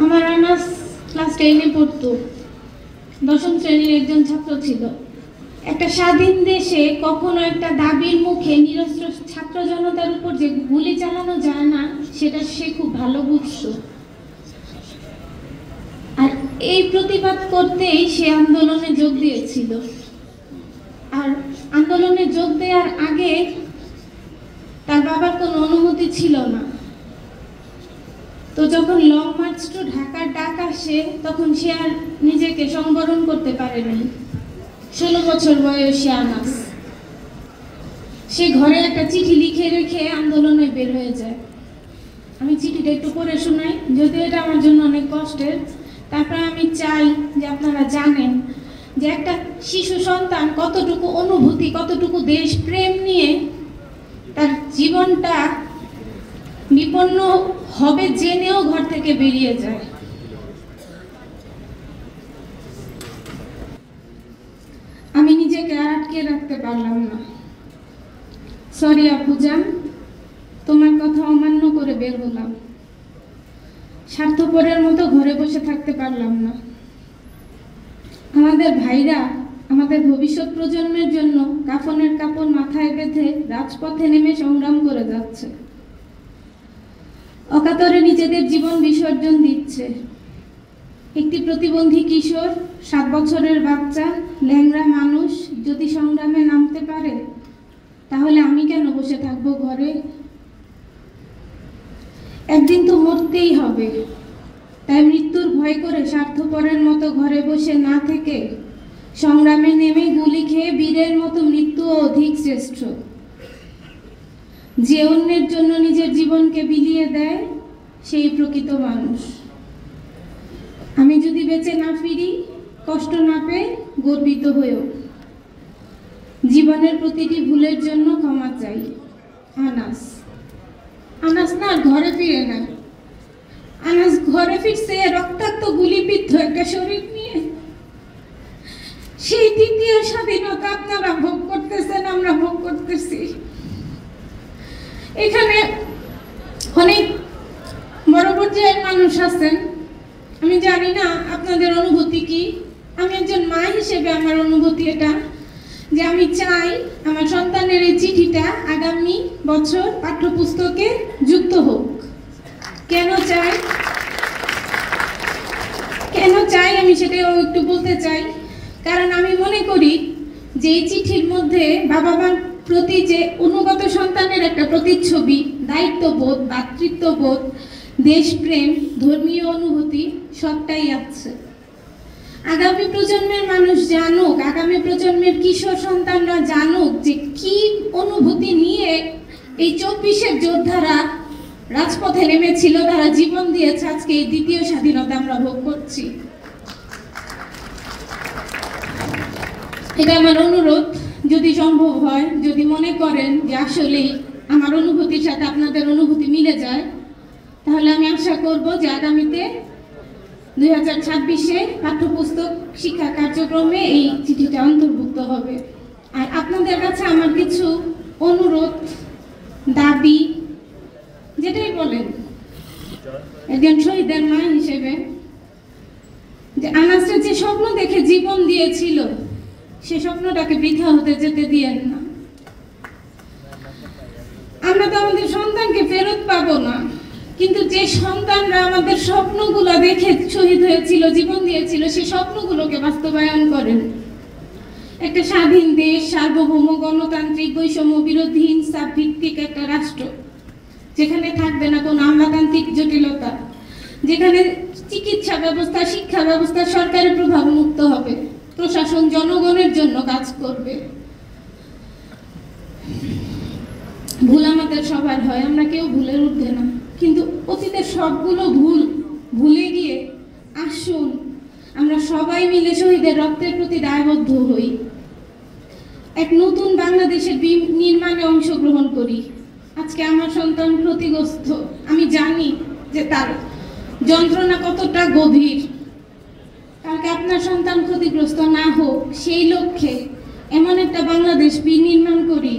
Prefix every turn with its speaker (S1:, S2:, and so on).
S1: আমার আনাস ক্লাস 10-এ পড়তো। 10ম শ্রেণীর একজন ছাত্র ছিল। একটা স্বাধীন দেশে কখনো একটা দাবির মুখে নিরস্ত্র ছাত্র জনতার উপর যে গুলি চালানো যায় না, সেটা সে খুব ভালো বুঝতো। আর এই প্রতিবাদ করতেই সে আন্দোলনে যোগ দিয়েছিল। আর আন্দোলনে যোগ দেওয়ার আগে তার বাবার কোনো অনুমতি ছিল না। তো যখন লং মার্চ টু ঢাকার ডাক আসে, তখন সে আর নিজেকে সংবরণ করতে পারেনি। 16 বছর বয়সী আনাস সে ঘরে একটা চিঠি লিখে রেখে আন্দোলনে বের হয়ে যায়। আমি চিঠিটা একটু পড়ে শোনাই, যদিও এটা আমার জন্য অনেক কষ্টের। তারপরে আমি চাই যে আপনারা জানেন যে একটা শিশু সন্তান কতটুকু অনুভূতি, কতটুকু দেশপ্রেম নিয়ে তার জীবনটা বিপন্ন হবে জেনেও ঘর থেকে বেরিয়ে যায়। আমি নিজেকে আটকে রাখতে পারলাম না। সরি আপুজান, তোমার কথা অমান্য করে বের হলাম। স্বার্থপরের মতো ঘরে বসে থাকতে পারলাম না। আমাদের ভাইরা আমাদের ভবিষ্যৎ প্রজন্মের জন্য কাফনের কাপড় মাথায় বেঁধে রাজপথে নেমে সংগ্রাম করে যাচ্ছে। অকাতরে নিজেদের জীবন বিসর্জন দিচ্ছে। একটি প্রতিবন্ধী কিশোর, 7 বছরের বাচ্চা, ল্যাংড়া মানুষ যদি সংগ্রামে নামতে পারে, তাহলে আমি কেন বসে থাকবো ঘরে? একদিন তো মরতেই হবে। তাই মৃত্যুর ভয় করে স্বার্থপরের মতো ঘরে বসে না থেকে সংগ্রামে নেমে গুলি খেয়ে বীরের মতো মৃত্যু অধিক শ্রেষ্ঠ। যে অন্যের জন্য নিজের জীবনকে বিলিয়ে দেয়, সেই প্রকৃত মানুষ। আমি যদি বেঁচে না ফিরি, কষ্ট না পেয়ে গর্বিত হয়েও জীবনের প্রতিটি ভুলের জন্য ক্ষমা চাই। আনাস না ঘরে ফিরে না। আনাস ঘরে ফিরছে রক্তাক্ত গুলিবিদ্ধ একটা শরীর নিয়ে। সেই দ্বিতীয় স্বাধীনতা আপনারা ভোগ করতেছেন, আমরা ভোগ করতেছি। এখানে অনেক বড় পর্যায়ের মানুষ আছেন। আমি জানি না আপনাদের অনুভূতি কি। আমি একজন মা হিসেবে আমার অনুভূতি এটা যে আমি চাই আমার সন্তানের এই চিঠিটা আগামী বছর পাঠ্যপুস্তকে যুক্ত হোক। কেন চাই আমি সেটাও একটু বলতে চাই। কারণ আমি মনে করি যে এই চিঠির মধ্যে বাবা মার প্রতি যে অনুগত সন্তানের একটা প্রতিচ্ছবি, দায়িত্ববোধ, ভাতৃত্ববোধ, দেশপ্রেম, ধর্মীয় অনুভূতি সবটাই আছে। আগামী প্রজন্মের মানুষ জানুক, আগামী প্রজন্মের কিশোর সন্তানরা জানুক যে কি অনুভূতি নিয়ে এই 24-এর যোদ্ধারা রাজপথে নেমেছিল, তারা জীবন দিয়েছে। আজকে এই দ্বিতীয় স্বাধীনতা আমরা ভোগ করছি। এটা আমার অনুরোধ, যদি সম্ভব হয়, যদি মনে করেন যে আসলে আমার অনুভূতির সাথে আপনাদের অনুভূতি মিলে যায়, তাহলে আমি আশা করব যে আগামীতে 2026-এ পাঠ্যপুস্তক শিক্ষা কার্যক্রমে এই চিঠিটা অন্তর্ভুক্ত হবে। আর আপনাদের কাছে আমার কিছু অনুরোধ, দাবি, যেটাই বলেন একজন শহীদের মা হিসেবে, যে আনাসের যে স্বপ্ন দেখে জীবন দিয়েছিল, সে স্বপ্নটাকে বৃথা হতে যেতে দিয়েন না। আমরা তো আমাদের সন্তানকে ফেরত পাবো না, কিন্তু যে সন্তানরা আমাদের স্বপ্নগুলো দেখে শহীদ হয়েছিল, জীবন দিয়েছিল, সেই স্বপ্নগুলোকে বাস্তবায়ন করেন। একটা স্বাধীন দেশ, সার্বভৌম, গণতান্ত্রিক, বৈষম্য বিরোধী, ইনসাফ ভিত্তিক একটা রাষ্ট্র, যেখানে থাকবে না কোনো আমলাতান্ত্রিক জটিলতা, যেখানে চিকিৎসা ব্যবস্থা, শিক্ষা ব্যবস্থা সরকারের প্রভাব মুক্ত হবে, প্রশাসন জনগণের জন্য কাজ করবে। ভুল আমাদের সবার হয়, আমরা কেউ ভুলের ঊর্ধ্বে না, কিন্তু অতীতের সবগুলো ভুলে গিয়ে আসুন আমরা সবাই মিলে শহীদের রক্তের প্রতি দায়বদ্ধ হই। এক নতুন বাংলাদেশের নির্মাণে অংশগ্রহণ করি। আজকে আমার সন্তান ক্ষতিগ্রস্ত, আমি জানি যে তার যন্ত্রণা কতটা গভীর। কালকে আপনার সন্তান ক্ষতিগ্রস্ত না হোক, সেই লক্ষ্যে এমন একটা বাংলাদেশ বিনির্মাণ করি